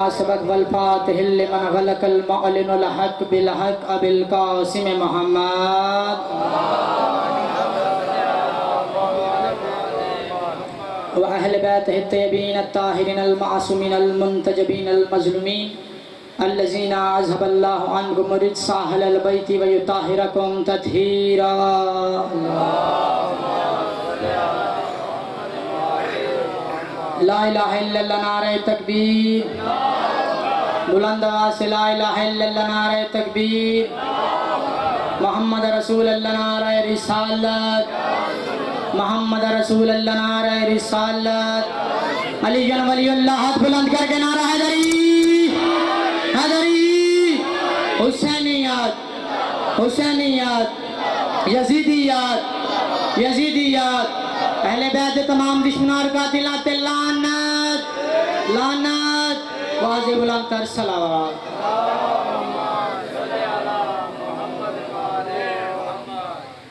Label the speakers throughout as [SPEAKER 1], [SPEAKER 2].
[SPEAKER 1] سبق والفاتح لمن غلق المعلن الحق بالحق ابو القاسم محمد واہل بیتہ الطیبین الطاہرین المعصومین المنتجبین المظلومین الذین اذهب اللہ عنکم الرجس اہل البیت ویطہرکم تطہیرا لا الہ الا اللہ نعرہ تکبیر بلند آواز سے لا الہ الا اللہ نعرہ تکبیر محمد رسول اللہ نعرہ رسالت محمد رسول اللہ نعرہ رسالت علی جن ولی اللہ ہاتھ بلند کر کے نعرہ حیدری حیدری حسینیات حسینیات یزیدیات یزیدیات اہل بیت تمام دشمنار قاتلات لعنت لعنت واضح بلند تر صلوات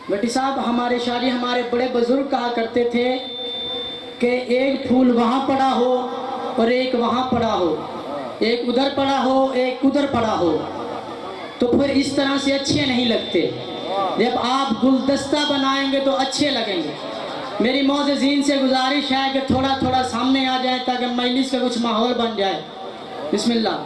[SPEAKER 1] بیٹی صاحب ہمارے شاعری ہمارے بڑے بزرگ کہا کرتے تھے کہ ایک پھول وہاں پڑا ہو اور ایک وہاں پڑا ہو، ایک ادھر پڑا ہو ایک ادھر پڑا ہو تو پھر اس طرح سے اچھے نہیں لگتے. جب آپ گلدستہ بنائیں گے تو اچھے لگیں گے. میری معززین سے گزارش ہے کہ تھوڑا تھوڑا سامنے آ جائیں تاکہ مجلس کا کچھ ماحول بن جائے. بسم اللہ.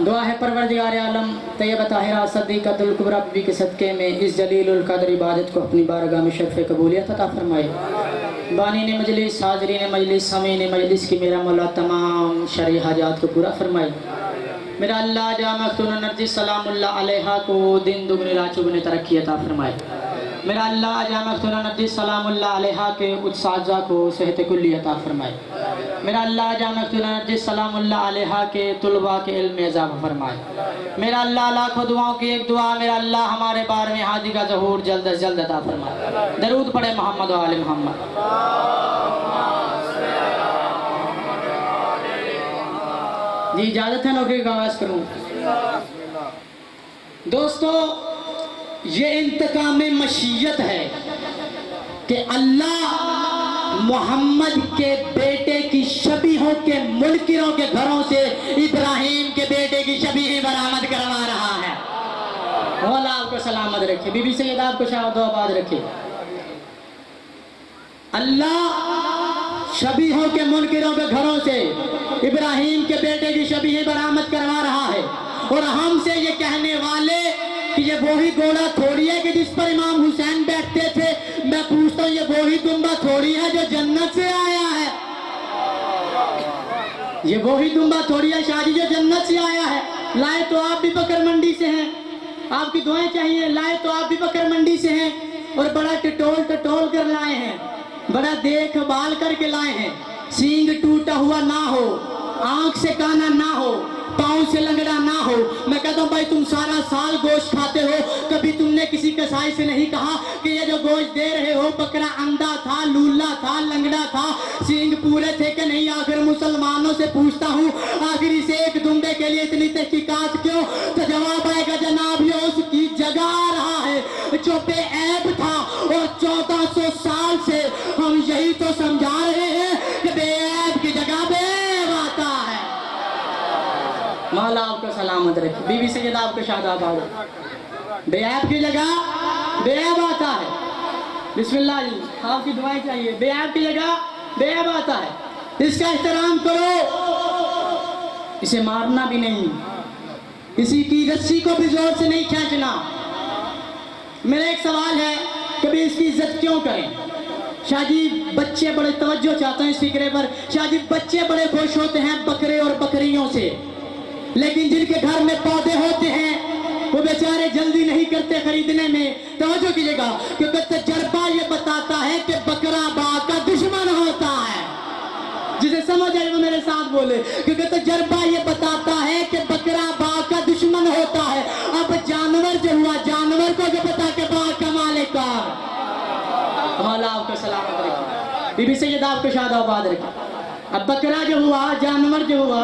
[SPEAKER 1] دعا ہے پروردگار عالم طیبہ طاہرہ صدیقۃ الکبریٰ بی بی کے صدقے میں اس جلیل القدر عبادت کو اپنی بارگاہ میں شرف قبولیت عطا فرمائے. بانین مجلس، حاضرین مجلس، سامعین مجلس کی میرا مولا تمام شرعی حاجات کو پورا فرمائے. میرا اللہ جامع مختون نرجس سلام اللہ علیہ کو دن دگنی رات چگنی ترقی عطا فرمائے. میرا اللہ جامع مختون نرجس سلام اللہ علیہ کے اساتذہ کو صحت کلی عطا فرمائے. میرا اللہ جامع مختون نرجس سلام اللہ علیہ کے طلباء کے علم میں اضافہ فرمائے. میرا اللہ لاکھوں دعاؤں کی ایک دعا، میرا اللہ ہمارے بار میں حاجی کا ظہور جلد از جلد عطا فرمائے. درود پڑھے محمد و آل محمد. جی اجازت ہے نوکری کا آغاز کروں. دوستو یہ انتقام مشیت ہے کہ اللہ محمد کے بیٹے کی شبیہوں کے منکروں کے گھروں سے ابراہیم کے بیٹے کی شبیہیں برآمد کروا رہا ہے. مولا آپ کو سلامت رکھے، بی بی سید آپ کو شاد و آباد رکھے. اللہ شبیہوں کے منکروں کے گھروں سے ابراہیم کے بیٹے کی شبیہیں برآمد کروا رہا ہے، اور ہم سے یہ کہنے والے کہ یہ وہی گھوڑا تھوڑی ہے کہ جس پر امام حسین بیٹھتے تھے. میں پوچھتا ہوں یہ وہی دمبا تھوڑی ہے جو جنت سے آیا ہے. یہ وہی دمبا تھوڑی ہے شاہ جی جو جنت سے آیا ہے. لائے تو آپ بھی بکر منڈی سے ہیں، آپ کی دعائیں چاہیے. لائے تو آپ بھی بکر منڈی سے ہیں اور بڑا ٹٹول کر لائے ہیں، بڑا دیکھ بھال کر کے لائے ہیں. سینگ ٹوٹا ہوا نہ ہو، آنکھ سے کانا نہ ہو، پاؤں سے لنگڑا نہ ہو. میں کہتا ہوں بھائی تم سارا سال گوشت کھاتے ہو، کبھی تم نے کسی کسائی سے نہیں کہا کہ یہ جو گوشت دے رہے ہو بکرا اندھا تھا، لولا تھا، لنگڑا تھا، سینگ پورے تھے کہ نہیں؟ آخر مسلمانوں سے پوچھتا ہوں آخر اسے ایک دمبے کے لیے اتنی تحقیقات کیوں؟ تو جواب آئے گا جناب یہ اس کی جگہ آ رہا ہے جو بے عیب تھا، اور 1400 سال سے ہم یہی تو سمجھا رہے ہیں کہ بے عیب کی جگہ بے عیب آتا ہے. مولا آپ کو سلامت رکھے، بی بی سید آپ کو شاد آباد رکھے. بے عیب کی جگہ بے عیب آتا ہے. بسم اللہ جی آپ کی دعائیں چاہیے. بے عیب کی جگہ بے عیب آتا ہے. اس کا احترام کرو، اسے مارنا بھی نہیں، کسی کی رسی کو بھی زور سے نہیں کھینچنا. میرا ایک سوال ہے کبھی اس کی عزت کیوں کریں؟ شاہ جی بچے بڑے توجہ چاہتے ہیں اس فکرے پر. شاہ جی بچے بڑے خوش ہوتے ہیں بکرے اور بکریوں سے، لیکن جن کے گھر میں پودے ہوتے ہیں وہ بیچارے جلدی نہیں کرتے خریدنے میں. توجہ کیجئے گا کیونکہ تجربہ یہ بتاتا ہے کہ بکرا باغ کا دشمن ہوتا ہے. جسے سمجھ آئے وہ میرے ساتھ بولے، کیونکہ تجربہ یہ بتاتا ہے کہ بکرا باغ کا دشمن ہوتا ہے. اب جانور جو ہوا، جانور کو جو پتا کہ باغ کا مالک مولا آپ کو سلامت رکھے، بی بی سید آپ کو شاد آباد رکھے. اب بکرا جو ہوا، جانور جو ہوا،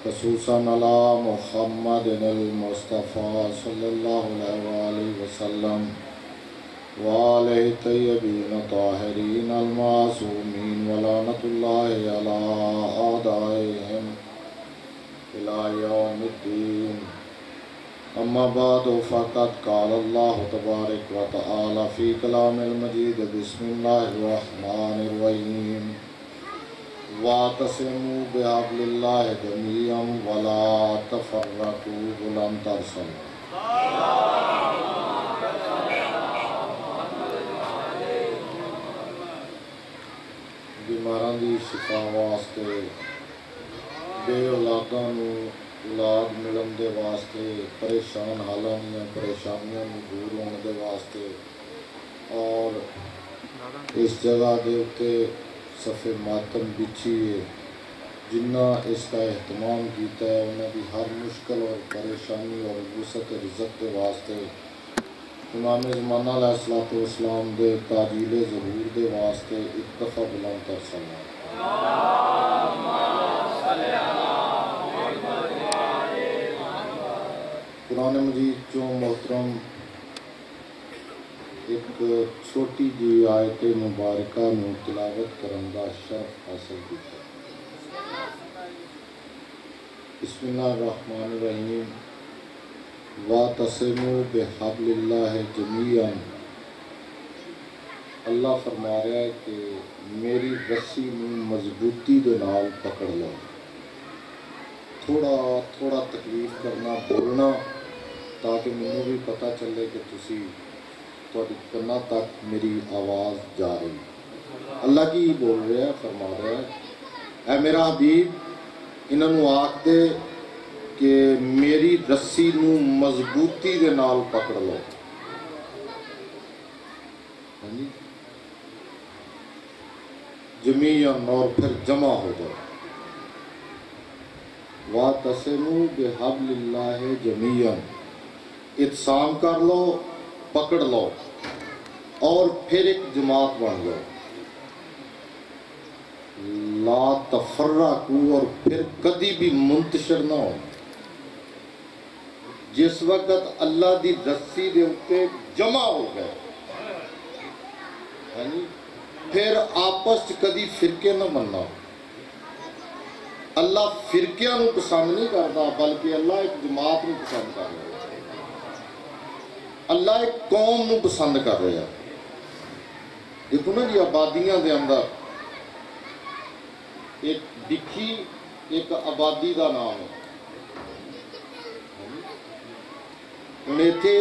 [SPEAKER 2] خصوصاً علی محمد المصطفیٰ صلی اللہ علیہ وسلم وآلہ طیبین طاہرین المعصومین ولعنۃ اللہ علی اعدائہم الی یوم الدین اما بعد فقد قال اللہ تبارک و تعالی فی کلام المجید بسم اللہ الرحمن الرحیم وَاعْتَصِمُوا بِحَبْلِ اللَّهِ جَمِيعًا وَلَا تَفَرَّقُوا وَلَن تَرْسَلُوا بیماراں دی شفا واسطے بے اولاداں نوں اولاد ملن دے واسطے پریشان حالاں دیاں پریشانیاں نوں دور ہون دے واسطے اور اس جگہ دے اُتے صفِ ماتم بچھی ہے جنہ اس کا اہتمام کیتا ہے انہاں دی ہر مشکل اور پریشانی اور وسعت رزق کے واسطے امام زمانہ علیہ الصلوۃ والسلام دے تعجیل ظہور دے واسطے ایک دفعہ بلند تر سلام قرآن مجید چوں محترم ایک چھوٹی جی آیت مبارکہ نو تلاوت کرن دا شرف حاصل کیتا بسم اللہ الرحمن الرحیم وَاعْتَصِمُوا بِحَبْلِ اللَّهِ جَمِيعًا اللہ فرما رہا ہے کہ میری رسی نو مضبوطی دے نال پکڑ لو تھوڑا تھوڑا تکلیف کرنا بولنا تاکہ مجھے بھی پتہ چلے کہ تسی تھوڑی کرنا تک میری آواز جا رہی اللہ کی بول رہا ہے فرما رہا ہے اے میرا حبیب انہوں نے آکھ دے کہ میری رسی نو مضبوطی دے نال پکڑ لو جمیعاً اور پھر جمع ہو جاؤ وَاعْتَصِمُوا بِحَبْلِ اللَّهِ جَمِيعًا اتسام کر لو پکڑ لو اور پھر ایک جماعت بن جاؤ لا تفرقوا اور پھر کدی بھی منتشر نہ ہو جس وقت اللہ دی رسی دے اوپر جمع ہو گئے پھر آپس کدی فرقے نہ بننا اللہ فرقیاں نو پسند نہیں کرتا بلکہ اللہ ایک جماعت نو پسند کر رہا ہے اللہ ایک قوم نو پسند کر رہا ہے دیکھو نا جی آبادیاں دے اندر ایک دکھی ایک آبادی دا نام ہے انہیں تھے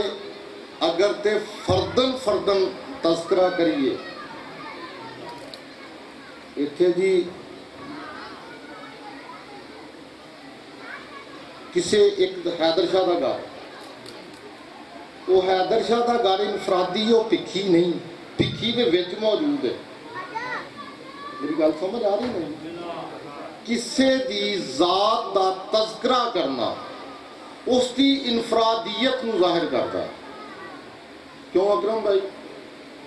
[SPEAKER 2] اگر تے فردن فردن تذکرہ کریے اتھے جی کسے ایک حیدر شاہ دا گھر وہ حیدر شاہ دا گھر انفرادی وہ پکھی نہیں پکھی دے وچ موجود ہے میری گل سمجھ آ رہی نہیں کسے دی ذات دا تذکرہ کرنا اس کی انفرادیت نو ظاہر کرتا ہے کیوں اکرم بھائی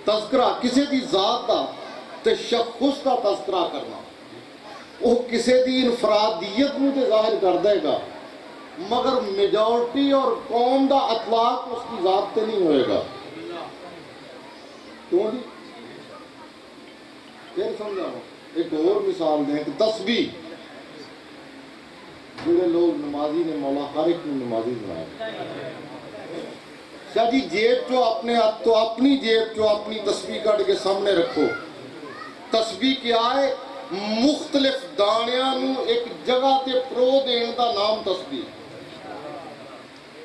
[SPEAKER 2] تذکرہ کسے دی ذات دا تشخص دا تذکرہ کرنا وہ کسے دی انفرادیت نو تے ظاہر کر دے گا مگر میجورٹی اور قوم دا اطلاق اس کی ذات تے نہیں ہوئے گا کیوں جی پھر سمجھا ایک اور مثال دیں کہ تسبیح جڑے لوگ نمازی نے مولا ہر ایک نے نمازی بنایا شاہ جی جیب جو اپنے تو اپنی جیب جو اپنی تسبیح کٹ کے سامنے رکھو تسبیح کیا ہے مختلف دانیاں نو ایک جگہ تے پرو دین دا نام تسبیح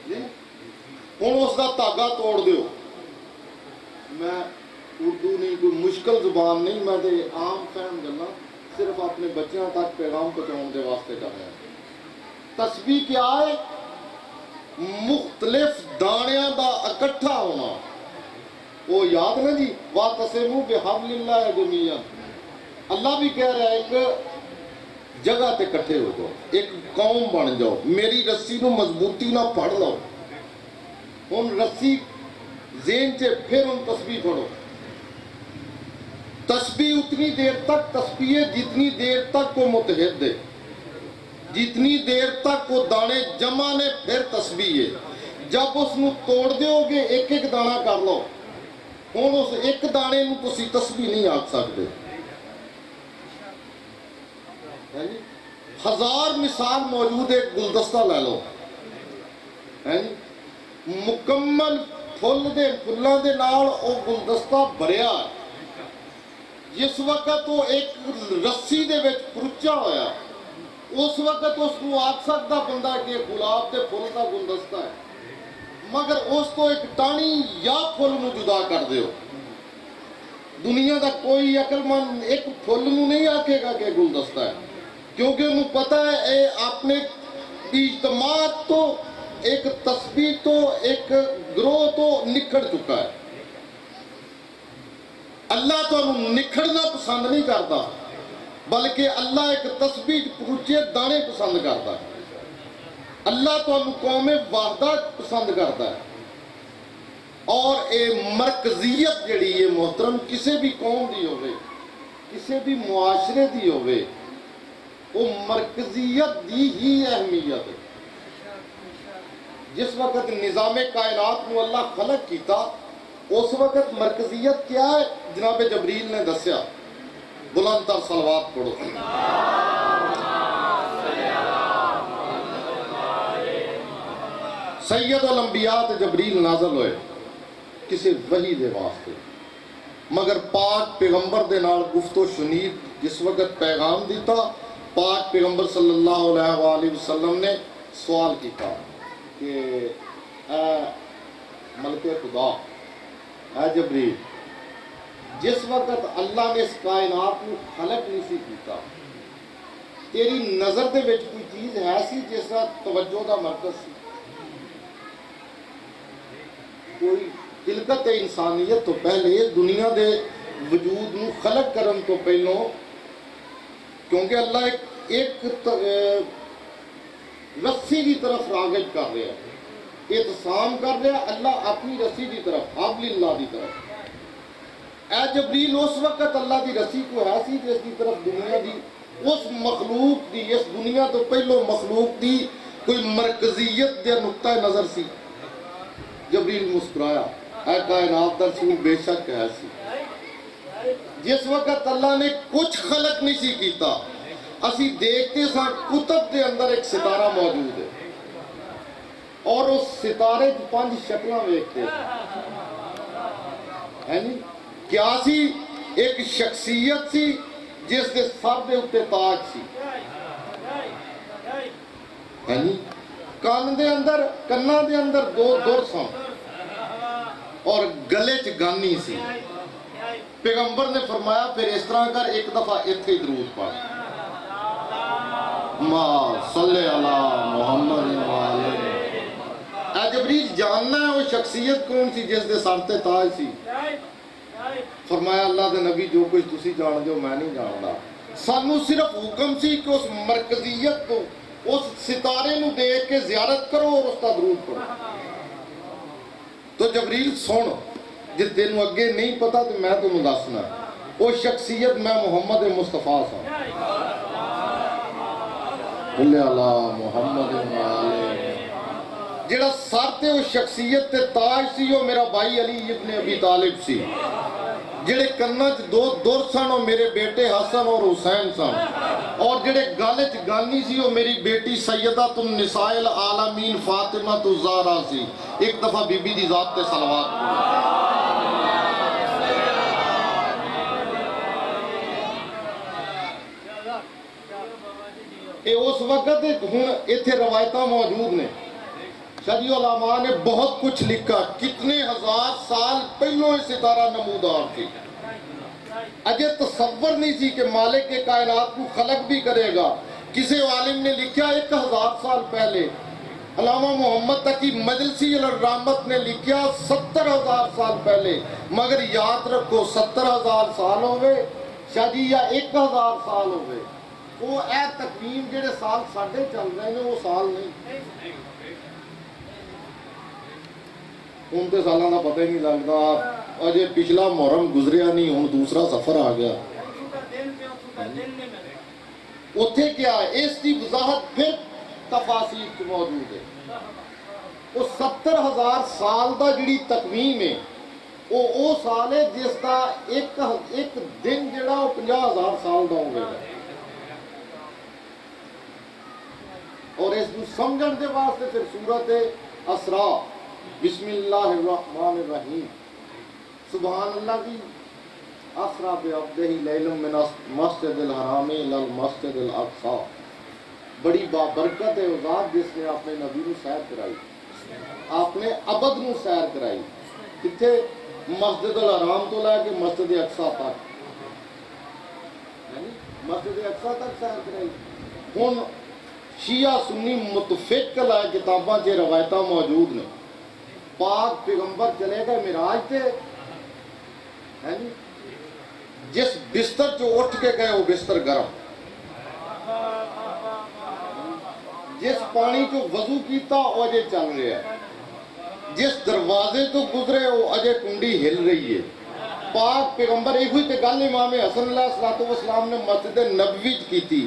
[SPEAKER 2] ہوں اس دا تاگا توڑ دیو میں اردو نہیں کوئی مشکل زبان نہیں میں دے عام فہم کرنا صرف اپنے بچیاں تک پیغام پہنچاؤن دے واسطے کر رہے ہیں تسبیح کیا ہے مختلف دانیاں دا اکٹھا ہونا وہ یاد نا جی وَاعْتَصِمُوا بِحَبْلِ اللَّهِ جَمِيعًا اللہ بھی کہہ رہا ہے ایک جگہ تے کٹھے ہو جاؤ ایک قوم بن جاؤ میری رسی نو مضبوطی نہ پڑھ لو ان رسی ذہن سے پھر ان تسبیح پڑھو تسبیح اتنی دیر تک تسبیح جتنی دیر تک کو متحد ہے جتنی دیر تک وہ دانے جمع نے پھر تسبیح ہے. جب اس نو توڑ دیو گے ایک ایک دانہ کر لو, ہوں اس ایک دانے نو تسی تسبیح نہیں آکھ سکتے. ہزار مثال موجود ہے. گلدستہ لے لو, مکمل پھلاں دے نال او گلدستہ بھریا. جس وقت وہ ایک رسی دے وچ پرچا ہویا, اس وقت اس کو آکھ سکتا بندہ کہ گلاب دے پھل دا گلدستہ ہے, مگر اس کو ایک ٹانی یا پھل نو جدا کر دیو. دنیا دا کوئی عقل مند ایک پھل نو نہیں آکھے گا کہ گلدستہ ہے, کیونکہ انہوں پتہ ہے اے اپنے اجتماع تو ایک تسبیح تو ایک گروہ تو نکھڑ چکا ہے. اللہ تو انہوں نکھڑنا پسند نہیں کرتا, بلکہ اللہ ایک تسبیح پروچے دانے پسند کرتا ہے. اللہ تو انہوں قوم وحدت پسند کرتا ہے. اور اے مرکزیت جڑی ہے محترم کسی بھی قوم دی ہوئے, کسی بھی معاشرے دی ہوئے, وہ مرکزیت دی ہی اہمیت ہے. جس وقت نظام کائنات میں اللہ خلق کیتا, اس وقت مرکزیت کیا ہے جناب جبریل نے دسیا. بلند تر صلوات پڑھو. سید الانبیاء تے جبریل نازل ہوئے کسی وحی دے واسطے, مگر پاک پیغمبر دے نال گفت و شنید جس وقت پیغام دیتا, پاک پیغمبر صلی اللہ علیہ وآلہ وسلم نے سوال کیتا کہ اے ملک خدا, اے جبریل, جس وقت اللہ نے اس کائنات کو خلق نہیں سی کیتا, تیری نظر دے وچ کوئی چیز ہے سی جس کا توجہ دا مرکز سی؟ کوئی خلقت انسانیت تو پہلے دنیا دے وجود نو خلق کرن تو پہلوں, کیونکہ اللہ ایک رسی کی طرف راغب کر رہا ہے, اعتصام کر رہا ہے اللہ اپنی رسی کی طرف, حبل اللہ کی طرف. اے جبریل اس وقت اللہ دی رسی کو ہے سی جس کی طرف دنیا دی اس مخلوق دی, اس دنیا تو پہلو مخلوق دی کوئی مرکزیت دے نقطہ نظر سی. جبریل مسکرایا, اے کائنات دا رسول بے شک ہے سی. جس وقت اللہ نے کچھ خلق نہیں سی کیتا, اسی دیکھتے ساں کتب دے اندر ایک ستارہ موجود ہے, اور اس ستارے کی 5 شکلاں ویکھتے ہیں. کیا سی؟ ایک شخصیت سی جس دے سر دے اتے تاج سی, کان دے اندر کناں دے اندر 2 در سن, اور گلے چ گانی سی. پیغمبر نے فرمایا پھر اس طرح کر ایک دفعہ اتھے درود پڑھ, ما صلی علی محمد وآلہ. اے جبریل جاننا ہے وہ شخصیت کون سی جس دے سر تے تاج سی؟ فرمایا اللہ دے نبی جو کچھ تسی جان دے ہو میں نہیں جاندا, سانو صرف حکم سی کہ اس مرکزیت کو, اس ستارے نو دیکھ کے زیارت کرو اور اس کا درود پڑھو. تو جبریل سن, جس دن اگے نہیں پتا تو میں تمہیں دسنا, وہ شخصیت میں محمد مصطفیٰ سا. صلی اللہ محمد وآلہ. جڑا سر تے وہ شخصیت تے تاج سی وہ میرا بھائی علی ابن ابی طالب سی. جڑے کناں چ 2 در سن وہ میرے بیٹے حسن اور حسین سن, اور جڑے گل چ گانی سی وہ میری بیٹی سیدۃ النساء العالمین فاطمہ الزہرا سی. ایک دفعہ بی بی دی ذات تے صلوات. اے اس وقت ہن ایتھے روایتاں موجود نے, شریع علماء نے بہت کچھ لکھا, کتنے ہزار سال پہلوں یہ ستارہ نمودار تھی. اجے تصور نہیں سی کہ مالک کے کائنات کو خلق بھی کرے گا. کسی عالم نے لکھا 1000 سال پہلے, علامہ محمد تقی مجلسی الرحمت نے لکھا 70,000 سال پہلے. مگر یاد رکھو 70,000 سال ہوئے شاید یا 1000 سال ہوئے, وہ اے تقویم جڑے سال ساڈے چل رہے ہیں وہ سال نہیں. ان تے سالاں دا پتہ ہی نہیں لگتا. اجے پچھلا محرم گزریا نہیں, ہن دوسرا سفر آ گیا. اتھے کیا ہے اس کی وضاحت پھر تفاصیل کی موجود ہے. وہ 70,000 سال دا جڑی تقویم ہے وہ سال ہے جس کا ایک دن جڑا وہ 50,000 سال دا ہوگا. اور اس کو سمجھن دے واسطے پھر سورت اسراء بسم اللہ الرحمن الرحیم سبحان اللہ کی اسرا بعبدہ لیلا من المسجد الحرام الی المسجد الاقصی. بڑی بابرکت ہے وہ ذات جس نے اپنے نبی کو سیر کرائی, اپنے عبد نو سیر کرائی. کتھے؟ مسجد الحرام تو لے کے مسجد اقصی تک, مسجد اقصی تک سیر کرائی. ہن شیعہ سنی متفق لائے کتاباں چ روایتاں موجود نے. پاک پیغمبر چلے گئے معراج تے, جس بستر چ اٹھ کے گئے وہ بستر گرم, جس پانی چ وضو کیتا وہ اجے چل رہا ہے, جس دروازے تو گزرے وہ اجے کنڈی ہل رہی ہے. پاک پیغمبر ایک ہوئی تے گل امام حسن علیہ السلام نے مسجد نبوی کی تھی.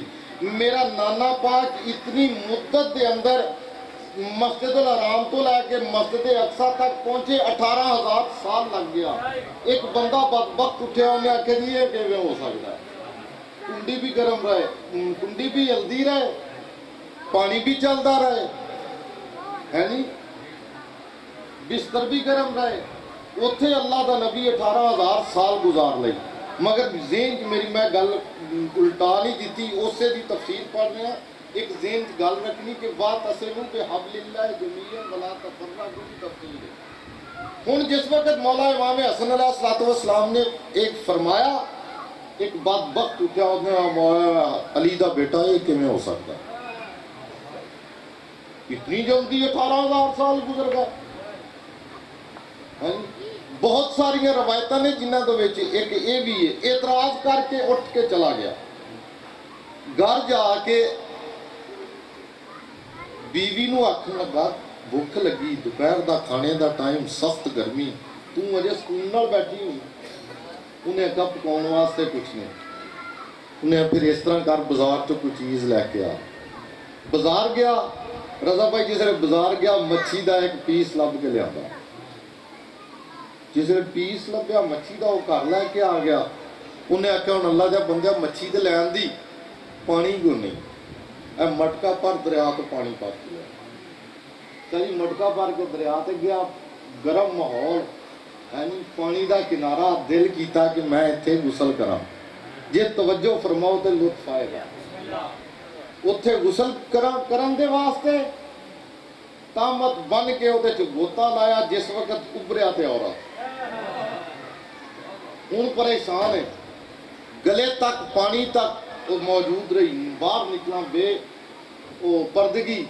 [SPEAKER 2] میرا نانا پاک اتنی مدت دے اندر مسجد الحرام تو لے کے مسجد اقصی تک پہنچے 18,000 سال لگ گیا. ایک بندہ بدبخت اٹھیا انہیں آکھا جی یہ کیویں ہو سکتا ہے, کنڈی بھی گرم رہے, کنڈی بھی ہلدی رہے, پانی بھی چلتا رہے, ہے نہیں, بستر بھی گرم رہے. اتھے اللہ دا نبی 18,000 سال گزار لئی. مگر ذہن میری میں گل الٹا نہیں دیتی, اسے دی تفسیر پڑھنے ہیں. ایک ذہن گل رکھنی کہ واعتصموا بحبل اللہ جمیعا ولا تفرقوا کی تفسیر ہے. ہن جس وقت مولا امام حسن علیہ السلام نے ایک فرمایا, ایک بدبخت اٹھا علی دا بیٹا یہ کیویں ہو سکتا ہے, اتنی جلدی 18,000 سال گزر گئے. بہت ساری روایتاں نے جنہ دے وچ ایک یہ بھی ہے. اعتراض کر کے اٹھ کے چلا گیا, گھر جا کے بیوی نو آکھن لگا بھوک لگی, دوپہر دا کھانے دا ٹائم, سخت گرمی, تو اجے سکون نال بیٹھی ہوئی. انہیں کہا پکاؤن واسطے کچھ نہیں. انہیں پھر اس طرح کر بازار چ کوئی چیز لے کے آ. بازار گیا, رضا بھائی جس نے بازار گیا مچھی دا ایک پیس لب کے لیا, جس نے پیس لبیا مچھی دا وہ گھر لے کے آ گیا. انہیں آخیا ہوں اللہ جا بندہ مچھی تے لین دی, پانی کیوں نہیں, اے مٹکا پر دریا تو پانی پا دیا. چلی مٹکا پر کے دریا تے گیا, گرم ماحول ہے نہیں, پانی دا کنارہ, دل کیتا کہ میں اتھے غسل کراں. جے توجہ فرماؤ تے لطف آئے گا. اتھے غسل کرن دے واسطے تامت بن کے اتھے چ گوتا لایا. جس وقت ابھریا تے عورت ہن پریشان ہے, گلے تک پانی تک وہ موجود رہی. باہر نکلا بے وہ پردگی,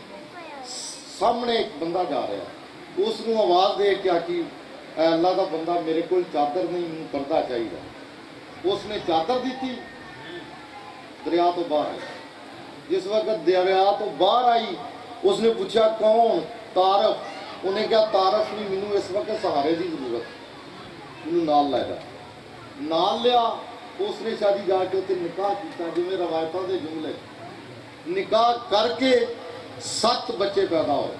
[SPEAKER 2] سامنے ایک بندہ جا رہا, اس کو آواز دے کے آکی اے اللہ دا بندہ میرے کو چادر نہیں, مجھے پردہ چاہیے. اس نے چادر دیتی, دریا تو باہر آئی. جس وقت دریا تو باہر آئی اس نے پوچھا کون, تعارف. انہیں کہا تعارف نہیں, مینوں اس وقت سہارے دی ضرورت, مینوں نال لے جا. نال لیا. اس نے شادی جا کے اتنے نکاح کیتا, جو میں روایتوں دے جملے, نکاح کر کے 7 بچے پیدا ہوئے.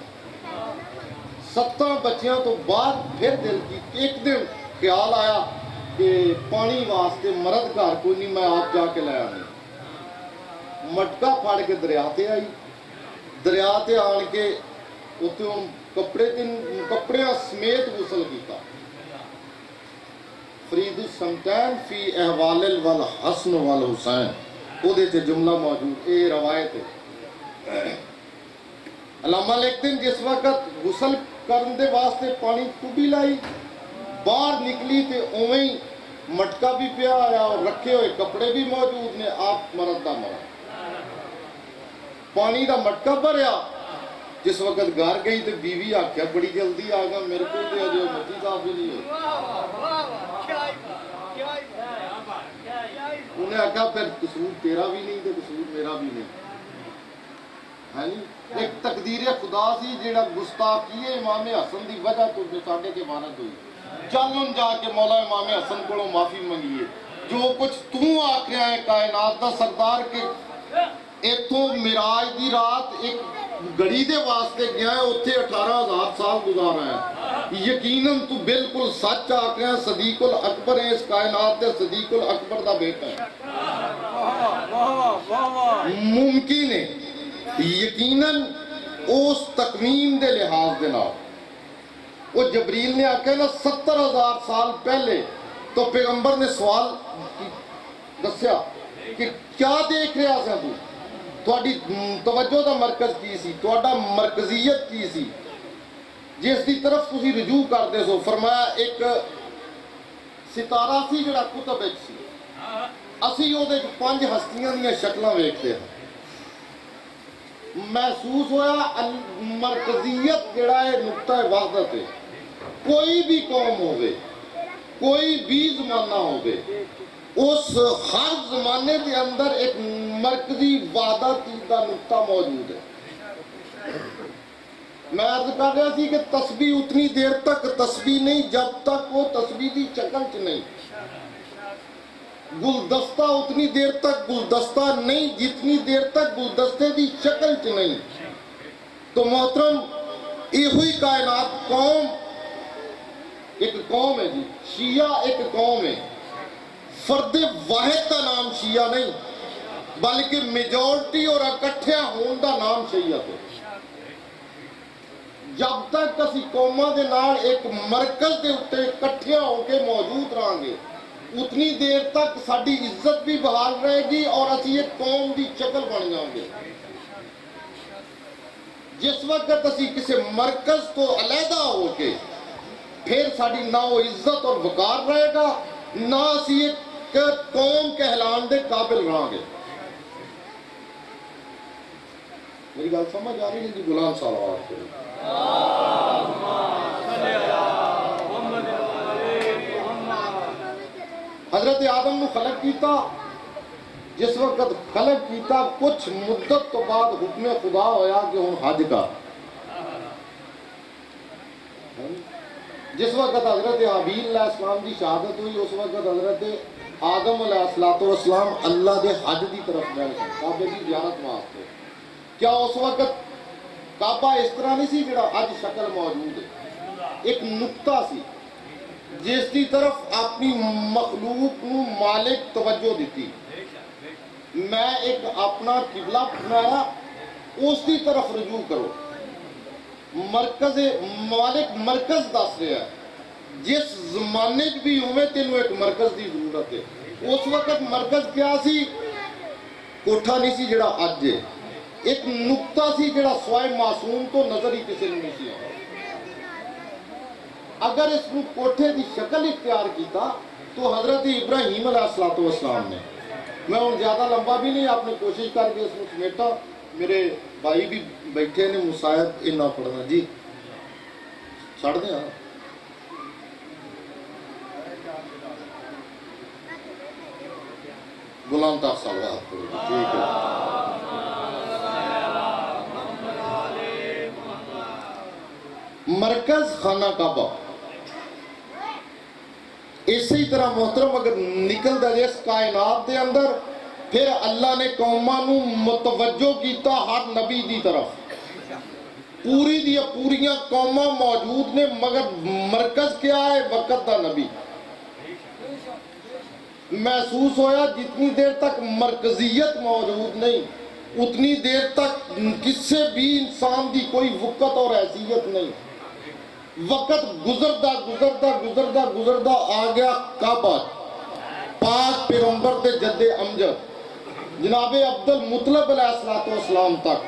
[SPEAKER 2] 7 بچیاں تو بعد پھر دل کی ایک دن خیال آیا کہ پانی واسطے مرد گھر کوئی نہیں, میں آپ جا کے لے آنی. مٹکا پھاڑ کے دریا تے آئی. دریا تے آن کے اتنے کپڑیاں سمیت غسل کیتا. فرید السمتین فی احوال والحسن والحسین, وہ دے تے جملہ موجود, اے روایت ہے. علامہ لکھتے ہیں جس وقت غسل کرن دے واسطے پانی کبھی لائی, باہر نکلی تے اویں ہی مٹکا بھی پیا آیا اور رکھے ہوئے کپڑے بھی موجود نے. آپ مرد دا مرد, پانی دا مٹکا بھریا. جس وقت گھر گئی تو بیوی آکھیا بڑی جلدی آ گیا, میرے کو دے جو مٹی صاف ہی نہیں ہے. انہیں آکھا پھر قصور تیرا بھی نہیں تے قصور میرا بھی نہیں, ہے نہیں. ایک تقدیر خدا سی جیڑا گستاخی امام حسن دی وجہ تو ساڈے کے مانت ہوئی. چلن جا کے مولا امام حسن کو معافی منگیے. جو کچھ تو آکھ رہا ہے کائنات دا سردار کے ਇੱਥੋਂ ਮਿਰਾਜ ਦੀ ਰਾਤ ਇੱਕ ਗੜੀ ਦੇ ਵਾਸਤੇ ਗਿਆ ਹੈ, ਉੱਥੇ 18,000 ਸਾਲ ਗੁਜ਼ਾਰਾ ਹੈ। ਯਕੀਨਨ ਤੂੰ ਬਿਲਕੁਲ ਸੱਚ ਆਖ ਰਿਹਾ, ਸਦੀਕੁਲ ਅਕਬਰ ਹੈ ਇਸ ਕਾਇਨਾਤ ਦੇ, ਸਦੀਕੁਲ ਅਕਬਰ ਦਾ ਬੇਟਾ ਹੈ। ਮੁਮਕਿਨ ਹੈ ਯਕੀਨਨ ਉਸ ਤਕਵੀਨ ਦੇ ਲਿਹਾਜ਼ ਦੇ ਨਾਲ। ਉਹ ਜਬਰੀਲ ਨੇ ਆਖਿਆ ਨਾ 70,000 ਸਾਲ ਪਹਿਲੇ تو پیغمبر نے سوال دسیا کہ کیا دیکھ رہا سا تھوڑی توجہ دا مرکز کی سی، تھوڑا مرکزیت کی سی جس دی طرف تسی رجوع کردے سو؟ فرمایا ایک ستارہ سی جڑا کتب ایک سی، اسی او دے 5 ہستیاں دیاں شکلاں ویکھتے ہیں۔ محسوس ہویا مرکزیت جڑا ہے نقطہ وحدت ہے۔ کوئی بھی قوم ہوگے، کوئی بھی زمانہ ہوگے، اس ہر زمانے کے اندر ایک مرکزی وحدت کا نقطہ موجود ہے۔ میں عرض کر رہا سی کہ تسبیح اتنی دیر تک تسبیح نہیں جب تک وہ تسبیح کی شکل چ نہیں، گلدستہ اتنی دیر تک گلدستہ نہیں جتنی دیر تک گلدستے کی شکل چ نہیں۔ تو محترم یہ ہوئی کائنات قوم ایک قوم ہے جی، شیعہ ایک قوم ہے، فرد واحد کا نام شیعہ نہیں بلکہ میجورٹی اور اکٹھیا ہون دا نام شیعہ ہے۔ جب تک اسی قوماں دے نال ایک مرکز دے اتے اکٹھیا ہو کے موجود رہاں گے اتنی دیر تک ساڈی عزت بھی بحال رہے گی اور اسی ایک قوم دی شکل بن جاؤں گے۔ جس وقت اسی کسی مرکز تو علیحدہ ہو کے پھر ساڑی نہ وہ عزت اور وقار رہے گا، نہ اسی ایک قوم کہلان دے قابل رہاں گے۔ میری گل سمجھ آ رہی ہے جی؟ غلام صلوات کرو۔ حضرت آدم نے خلق کیتا، جس وقت خلق کیتا کچھ مدت تو بعد حکم خدا ہویا کہ ہن حج کا۔ جس وقت حضرت حابیل علیہ السلام کی شہادت ہوئی اس وقت حضرت آدم علیہ السلام اللہ دے حج دی طرف گئے کعبے کی زیارت واسطے۔ کیا اس وقت کعبہ اس طرح نہیں سی جڑا اج شکل موجود ہے؟ ایک نقطہ سی جس کی طرف اپنی مخلوق نو مالک توجہ دیتی۔ میں ایک اپنا قبلہ بنایا، اس کی طرف رجوع کرو۔ مرکز مالک مرکز دس رہا ہے، جس زمانے بھی ہوئے تینوں ایک مرکز دی ضرورت ہے۔ اس وقت مرکز کیا سی؟ کوٹھا نہیں سی جڑا اج ہے، ایک نقطہ سی جڑا سوائے معصوم تو نظر ہی کسی نہیں سی آیا۔ اگر اس کو کوٹھے دی شکل اختیار کیتا تو حضرت ابراہیم علیہ السلام نے، میں ان زیادہ لمبا بھی نہیں، آپ نے کوشش کر کے اس کو سمیٹا، میرے بھائی بھی بیٹھے نے مسائب انہا پڑھنا جی چھڑ دیں۔ ہاں غلام تاق صلوات کرو، ٹھیک ہے۔ مرکز خانہ کعبہ اسی طرح محترم اگر نکل دے اس کائنات دے اندر، پھر اللہ نے قوماں نو متوجہ کیتا ہر نبی دی طرف۔ پوری دیا پوریاں قوماں موجود نے مگر مرکز کیا ہے؟ وقت دا نبی۔ محسوس ہویا جتنی دیر تک مرکزیت موجود نہیں اتنی دیر تک کسی بھی انسان دی کوئی وقت اور حیثیت نہیں۔ وقت گزردہ گزردہ گزردہ گزردہ آ گیا کعبہ، پاک پیغمبر دے جد امجد جناب عبد المطلب علیہ السلام تک۔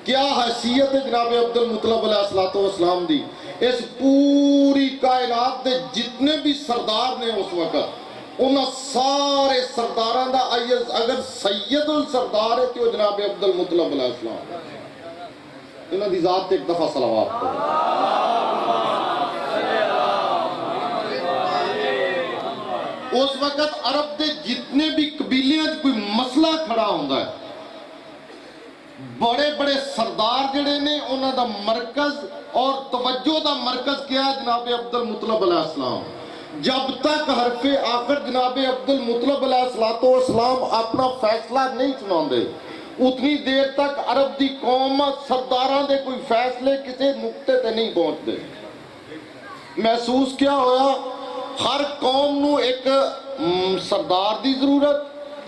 [SPEAKER 2] کیا حیثیت ہے جناب عبد المطلب علیہ السلام دی؟ اس پوری کائنات دے جتنے بھی سردار نے اس وقت، انہاں سارے سرداران دا اگر سید السردار ہے تو جناب عبد المطلب علیہ السلام۔ انہاں دی ذات ایک دفعہ صلوات کرو۔ اس وقت عرب دے جتنے بھی قبیلیاں کوئی مسئلہ کھڑا ہوندہ ہے، بڑے بڑے سردار جڑے نے انہاں دا مرکز اور توجہ دا مرکز کیا ہے؟ جناب عبد المطلب علیہ السلام۔ جب تک حرف آخر جناب عبد المطلب علیہ السلام اپنا فیصلہ نہیں سناندے اتنی دیر تک عرب دی قوم سرداراں دے کوئی فیصلے کسی نقطے تے نہیں پہنچتے. محسوس کیا ہویا؟ ہر قوم نو ایک سردار دی ضرورت،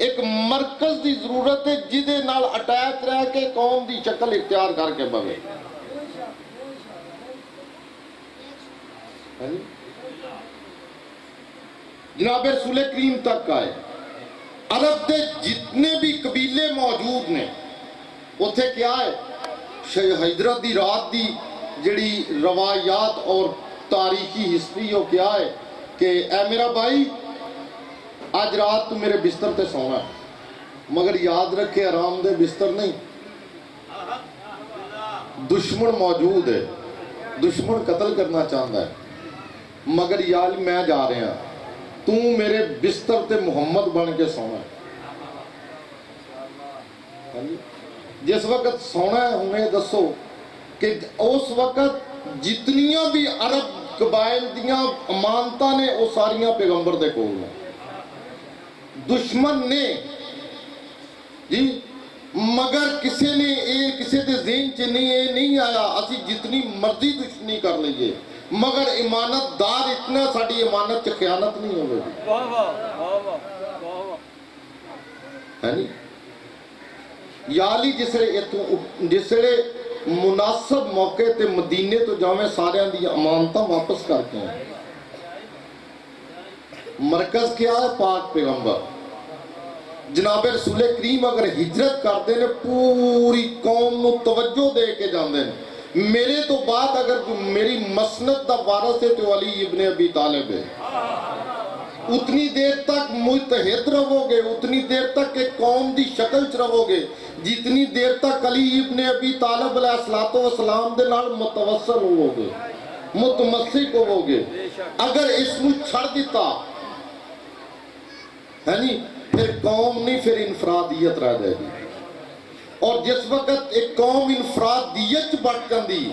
[SPEAKER 2] ایک مرکز دی ضرورت ہے جدے نال اٹیچ رہ کے قوم دی شکل اختیار کر کے بوے. جناب رسول کریم تک آئے. عرب دے جتنے بھی قبیلے موجود نے اتھے کیا ہے؟ شیخ حضرت دی رات دی جڑی روایات اور تاریخی ہسٹری ہو کیا ہے کہ اے میرا بھائی آج رات تو میرے بستر تے سونا ہے، مگر یاد رکھے آرام دے بستر نہیں. دشمن موجود ہے، دشمن قتل کرنا چاہتا ہے، مگر یا علی میں جا رہے ہیں، تو میرے بستر تے محمد بن کے سونا ہے. جس وقت سونا ہے ہمیں دسو کہ اس وقت جتنیاں بھی عرب قبائل دیاں امانتاں نے وہ ساریاں پیغمبر دے کول ہیں. دشمن نے جی مگر کسی نے کسی دے ذہن چ نہیں آیا اسی جتنی مرضی دشمنی کر لئیے مگر امانت دار اتنا ساڑی امانت چ خیانت نہیں ہوئے گی. ہے نہیں؟ یا علی جسے مناسب موقع تے مدینے تو جاویں سارے دی امانتاں واپس کرتے ہیں. مرکز کیا ہے؟ پاک پیغمبر. جناب رسول کریم اگر ہجرت کرتے ہیں پوری قوم نو توجہ دے کے جاندے ہیں. میرے تو بعد اگر میری مسند دا وارث ہے تو علی ابن ابی طالب ہے. اتنی دیر تک متحد رہو گے، اتنی دیر تک ایک قوم دی شکل چ رہو گے جتنی دیر تک علی ابن ابی طالب علیہ السلام دے نال متوسل ہو گے، متمسک ہو گے. اگر اس نو چھڑ دیتا ہے نہیں پھر قوم نہیں، پھر انفرادیت رہ جائے گی. اور جس وقت ایک قوم انفرادیت بڑھ جاندی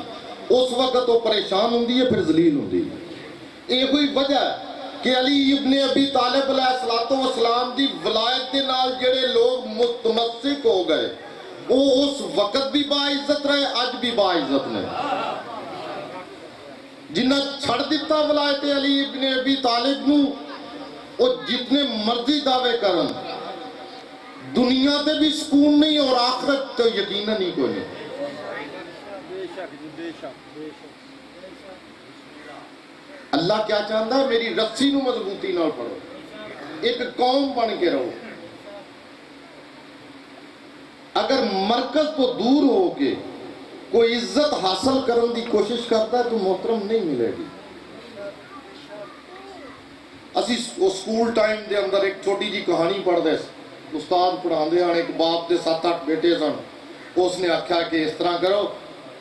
[SPEAKER 2] اس وقت وہ پریشان ہوندی ہے، پھر ذلیل ہوندی ہے. یہ کوئی وجہ ہے کہ علی ابن ابی طالب علیہ السلام دی ولایت دے نال جڑے لوگ متمسک ہو گئے وہ اس وقت بھی باعزت رہے، آج بھی باعزت نے. جنہ چھڑ دیتا ولایت علی ابن ابی طالب نو وہ جتنے مرضی دعوے کرن دنیا تے بھی سکون نہیں اور آخرت تو یقیناً نہیں کوئی نہیں. اللہ کیا چاہتا ہے؟ میری رسی نو مضبوطی نال پڑھو، ایک قوم بن کے رہو. اگر مرکز تو دور ہو کے کوئی عزت حاصل کرنے دی کوشش کرتا ہے تو محترم نہیں ملے گی. اسی سکول ٹائم دے اندر ایک چھوٹی جی کہانی پڑھ دے، استاد پڑھا دے ایک باپ دے 7-8 بیٹے سن. اس نے آکھا کہ اس طرح کرو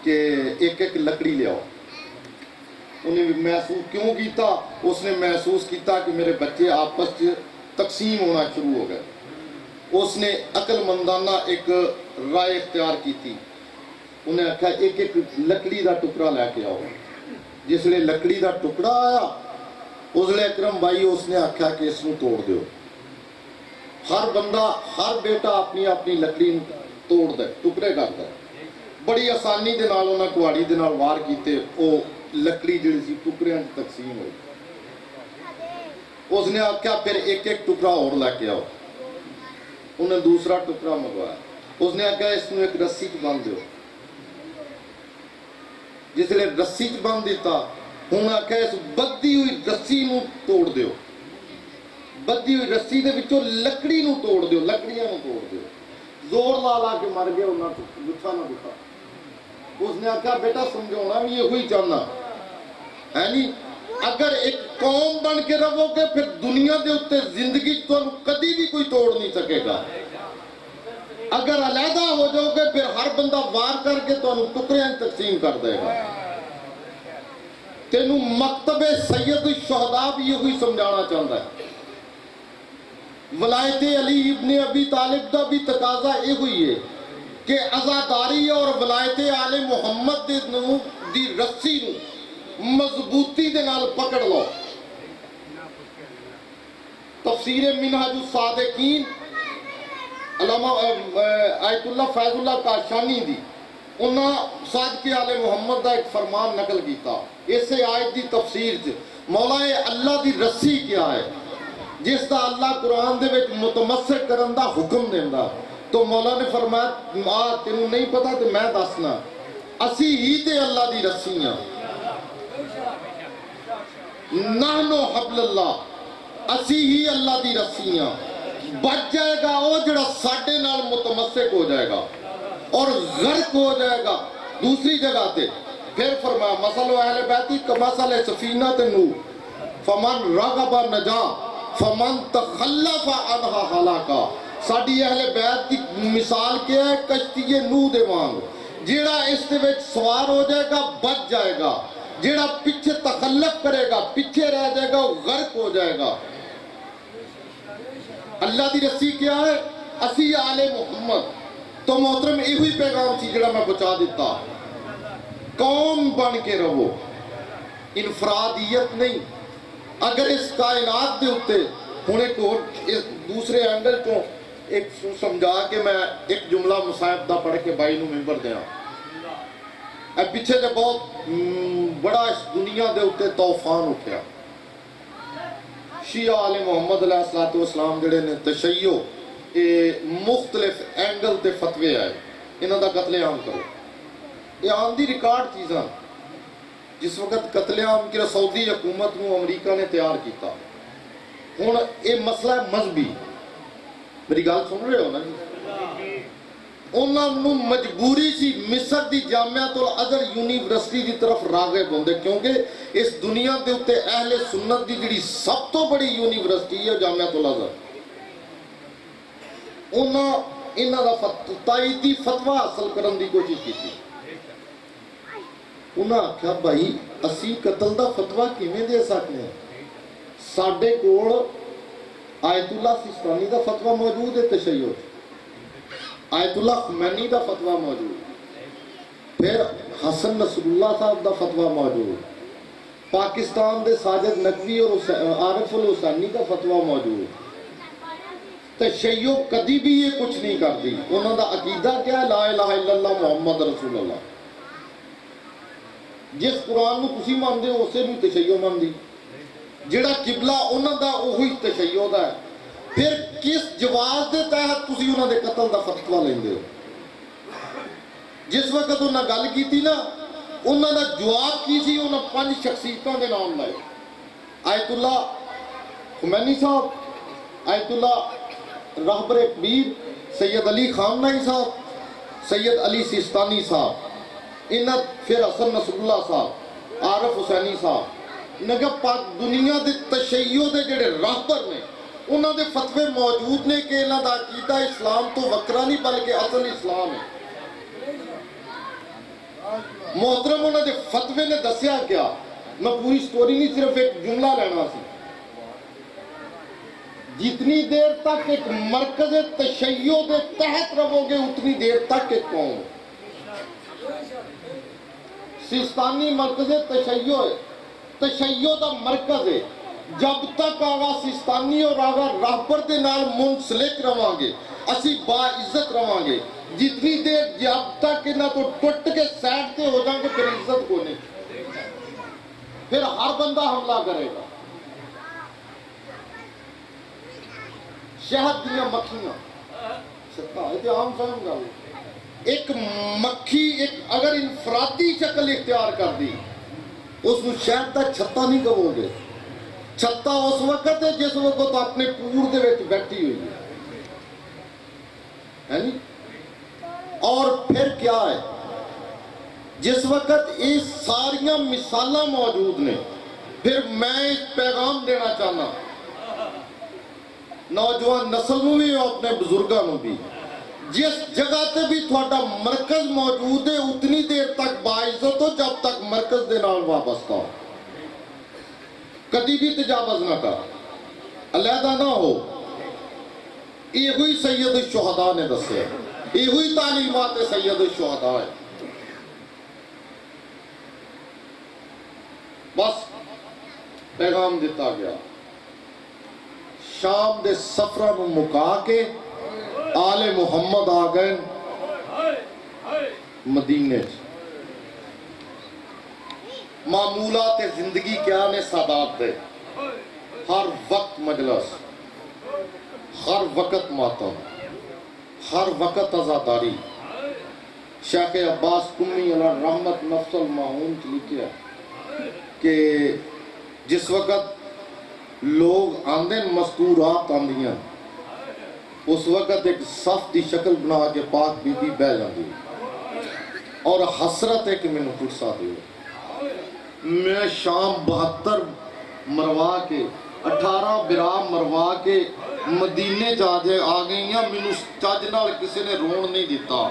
[SPEAKER 2] کہ ایک ایک لکڑی لے آؤ. انہیں محسوس کیوں کیتا؟ اس نے محسوس کیتا کہ میرے بچے آپس تقسیم ہونا شروع ہو گئے. اس نے عقل مندانہ ایک رائے اختیار کی تھی. انہیں آکھا ایک ایک لکڑی دا ٹکڑا لے کے آؤ. جس لئے لکڑی دا ٹکڑا آیا اس لئے اکرم بھائی اس نے آکھا کہ اس نو توڑ دیو. ہر بندہ ہر بیٹا اپنی اپنی لکڑی توڑ دے، ٹکڑے کر دے. بڑی آسانی دے نال انہاں کواڑی دے نال وار کیتے او لکڑی جڑی سی ٹکڑیاں تقسیم ہوئی. اس نے آکھا پھر ایک ایک ٹکڑا اور لے کے آؤ. انہیں دوسرا ٹکڑا منگوایا. اس نے آکھا اس نو ایک رسی چ باندھ دیو. جس لئے رسی چ باندھ دیتا ہوں آکھا اس بدی ہوئی رسی نو توڑ دیو. بدی ہوئی رسی دے وچوں لکڑی نو توڑ دیو، لکڑیاں نو توڑ دیو. زور لا کے مر گیا انہاں تو گچھا نہ گچھا. اس نے آکھا بیٹا سمجھونا بھی یہ ہوئی چاہنا ہے نہیں. اگر ایک قوم بن کے رہو گے پھر دنیا دے اتے زندگی تو کدی بھی کوئی توڑ نہیں سکے گا. اگر علیحدہ ہو جاؤ گے پھر ہر بندہ وار کر کے تو ٹکڑیاں تقسیم کر دے گا. تینوں مکتب سید الشہداء بھی یہ ہوئی سمجھانا چاہتا ہے. ولایت علی ابن ابی طالب دا بھی تقاضا یہ ہوئی ہے کہ عزاداری اور ولایت آل محمد دی رسی نو مضبوطی دے نال پکڑ لو. تفسیر منہاج الصادقین علامہ آیت اللہ فیض اللہ کاشانی دی انہاں صادق آل محمد دا ایک فرمان نقل کیتا اسے آیت دی تفسیر چ مولا اللہ دی رسی کیا ہے جس دا اللہ قرآن دے وچ متمسک کرن دا حکم دیندا تو مولا نے فرمایا تینوں نہیں پتا تے میں دسنا اسی ہی تے اللہ دی رسی ہاں نحنو حبل اللہ اسی ہی اللہ دی رسی ہاں بچ جائے گا وہ جڑا ساڈے نال متمسک ہو جائے گا اور غرق ہو جائے گا دوسری جگہ تے پھر فرمایا مثل اہل بیتی کمثل سفینہ نوح فمن رغب نجا فمن تخلف عنہا ہلاکا ساڈی اہل بیت کی مثال کیا ہے کشتی نوح دے وانگ جیڑا اس دے وچ سوار ہو جائے گا بچ جائے گا جیڑا پیچھے تخلف کرے گا پیچھے رہ جائے گا وہ غرق ہو جائے گا اللہ دی رسی کیا ہے اسی آل محمد تو محترم ایہی پیغام سی جڑا میں بچا دیتا قوم بن کے رہو انفرادیت نہیں اگر اس کائنات دے ہوتے ہونے کو دوسرے اینگل کو ایک سمجھا کے میں ایک جملہ مصاحب دا پڑھ کے بھائی نو ممبر دیا اے پیچھے جب بہت بڑا اس دنیا دے ہوتے طوفان اٹھیا شیعہ آل محمد علیہ السلام جڑے نے تشیع مختلف اینگل تے فتوے آئے انہاں دا قتل عام کرو یہ عام دی ریکارڈ چیزاں جس وقت قتل عام کی سعودی حکومت نو امریکہ نے تیار کیتا ہن یہ مسئلہ ہے مذہبی میری گل سن رہے ہو نا جی انہاں نو مجبوری سی مصر دی جامعۃ الازہر یونیورسٹی دی طرف راغب ہوندے کیونکہ اس دنیا دے اوتے اہل سنت دی جڑی سب تو بڑی یونیورسٹی ہے جامعۃ الازہر انہاں دا تائیدی فتویٰ حاصل کرن دی کوشش کی تھی انہاں آکھیا بھائی اسی قتل دا فتویٰ کیویں دے سکتے ہیں ساڈے کول آیت اللہ سیستانی دا فتویٰ موجود ہے تشیع آیت اللہ خمینی دا فتویٰ موجود پھر حسن نصر اللہ صاحب دا فتویٰ موجود پاکستان دے ساجد نقوی اور عارف الحسینی دا فتویٰ موجود تشیع کدی بھی یہ کچھ نہیں کرتی انہوں دا عقیدہ کیا ہے لا الہ الا اللہ محمد رسول اللہ جس قرآن نو تسی مان دے اسے بھی تشیع مان دی جڑا قبلہ انہوں دا وہی تشیع دا ہے پھر کس جواز دے تحت تسی انہوں دے قتل دا فتویٰ لیندے ہو جس وقت انہوں نے گل کی تھی نا انہوں نے جواب کی سی انہوں نے 5 شخصیتوں دے نام لائے آیت اللہ خمینی صاحب آیت اللہ رہبر کبیر سید علی خامنہی صاحب سید علی سیستانی صاحب انہاں پھر حسن نصر اللہ صاحب عارف حسینی صاحب نگہ پاک دنیا دے تشیع دے جڑے راہبر نے انہاں دے فتوے موجود نے کہ انہاں دا عقیدہ اسلام تو وکرا نہیں بلکہ اصل اسلام ہے محترم انہاں دے فتوے نے دسیا کیا میں پوری سٹوری نہیں صرف ایک جملہ لینا سی جتنی دیر تک ایک مرکز تشیع دے تحت رہو گے اتنی دیر تک ایک قوم سیستانی مرکز تشیع دا مرکز ہے جب تک آگا سیستانی اور آگا راہبر دے نال منسلک رہاں گے اسی باعزت رہاں گے جتنی دیر جب تک انہاں تو ٹوٹ کے سیٹ تے ہو جائیں گے پھر عزت کو نہیں پھر ہر بندہ حملہ کرے گا شہد دیا مکھیاں سکتا ہے تو عام فہم گا ایک مکھی ایک اگر انفرادی شکل اختیار کر دی اس میں شہد تا چھتا نہیں کہو گے چھتا اس وقت ہے جس وقت اپنے پور دے وچ بیٹھی ہوئی ہے نہیں اور پھر کیا ہے جس وقت اس ساریاں مثالہ موجود نے پھر میں اس پیغام دینا چاہنا نوجوان نسل میں بھی اور اپنے بزرگاں میں بھی جس جگہ تے بھی تھوڑا مرکز موجود ہے اتنی دیر تک باعزت ہو جب تک مرکز دے نال وابستہ ہو کدی بھی تجاوز نہ کر علیحدہ نہ ہو یہ ہوئی سید الشہداء نے دسے یہ ہوئی تعلیمات سید الشہداء ہے بس پیغام دیتا گیا شام دے سفرہ نو مکا کے آل محمد آ گئے مدینے معمولات زندگی کیا نے سادات دے ہر وقت مجلس ہر وقت ماتم ہر وقت عزاداری شیخ عباس قمی علیہ رحمت نفس المعون کی لکھیا کہ جس وقت لوگ آندیں مستورات آندیاں اس وقت ایک صف دی شکل بنا کے پاک بی بی بہ جاندی اور حسرت ہے کہ میں نے فرصہ دیو میں شام 72 مروا کے 18 برام مروا کے مدینے جا آ گئی ہیں میں چاج نال کسی نے رون نہیں دیتا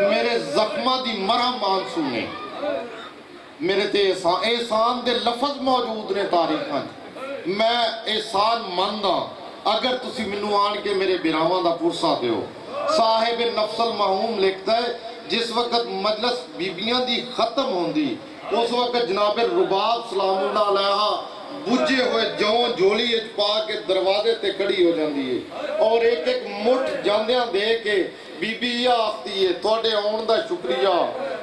[SPEAKER 2] میرے زخمہ دی مرہم آنسو نے میرے تے احسان دے لفظ موجود نے تاریخ میں احسان ماندا اگر تسی منو آن کے میرے براواں دا پرسا دیو صاحب نفس المعوم لکھتا ہے جس وقت مجلس بیبیاں دی ختم ہوندی اس وقت جناب رباب سلام اللہ علیہ بجھے ہوئے جون جولی اچ پا کے دروازے تے کھڑی ہو جاندی ہے اور ایک ایک مٹھ جاندیاں دے کے بی بی یہ آختی ہے توڑے آن دا شکریہ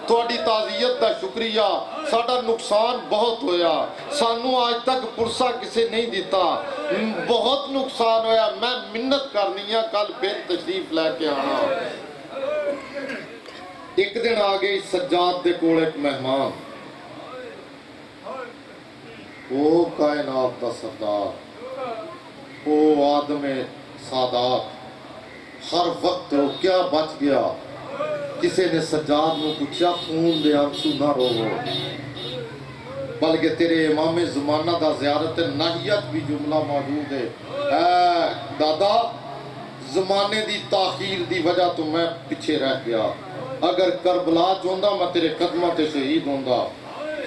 [SPEAKER 2] توڑی تعزیت دا شکریہ ساڑا نقصان بہت ہویا سانو آج تک پرسا کسے نہیں دیتا بہت نقصان ہویا میں منت کرنی ہے کل پھر تشریف لے کے آنا ایک دن آگئی سجاد دے کول ایک مہمان او کائنات دا سردار او آدم سادات ہر وقت رو کیا بچ گیا کسی نے سجاد نو پوچھا خون دے آنسو نہ رو بلکہ تیرے امام زمانہ دا زیارت نحیت بھی جملہ موجود ہے اے دادا زمانے دی تاخیر دی وجہ تو میں پیچھے رہ گیا اگر کربلا چوندہ میں تیرے قدمہ تے شہید ہوندہ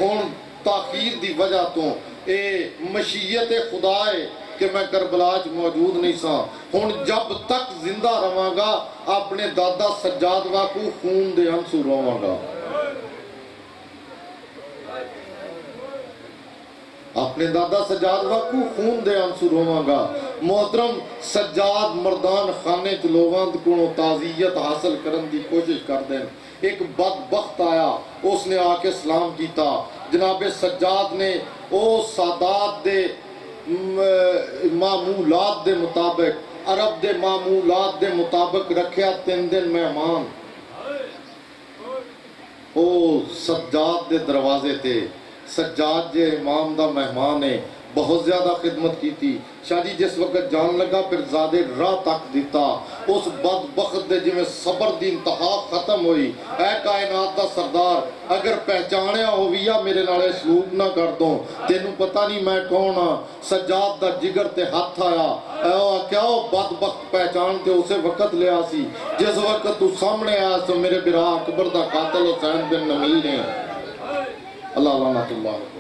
[SPEAKER 2] ہون تاخیر دی وجہ تو اے مشیت خدا ہے کہ میں کربلاج موجود نہیں سا ہون جب تک زندہ رہاں گا اپنے دادا سجاد واقو خون دے آنسو رہاں گا اپنے دادا سجاد واقو خون دے آنسو رہاں گا محترم سجاد مردان خانے چلوان کنو تعزیت حاصل کرن دی کوشش کر دیں ایک بدبخت آیا اس نے آ کے سلام کیتا جناب سجاد نے او سادات دے معمولات دے مطابق عرب دے معمولات دے مطابق رکھیا 3 دن مہمان او سجاد دے دروازے تے سجاد جے امام دا مہمان ہے بہت زیادہ خدمت کی تھی شاہ جی جس وقت جان لگا پھر زادے راہ تک دیتا اس بدبخت دے جی میں صبر دی انتہا ختم ہوئی اے کائنات دا سردار اگر پہچانیا ہویا میرے نالے سلوک نہ کر دوں تینوں پتہ نہیں میں کون ہاں سجاد دا جگر تے ہاتھ آیا اے کیا ہو بدبخت پہچان تے اسے وقت لیا سی جس وقت تو سامنے آیا تو میرے برا اکبر دا قاتل حسین بن نمیل ہیں اللہ لعنت اللہ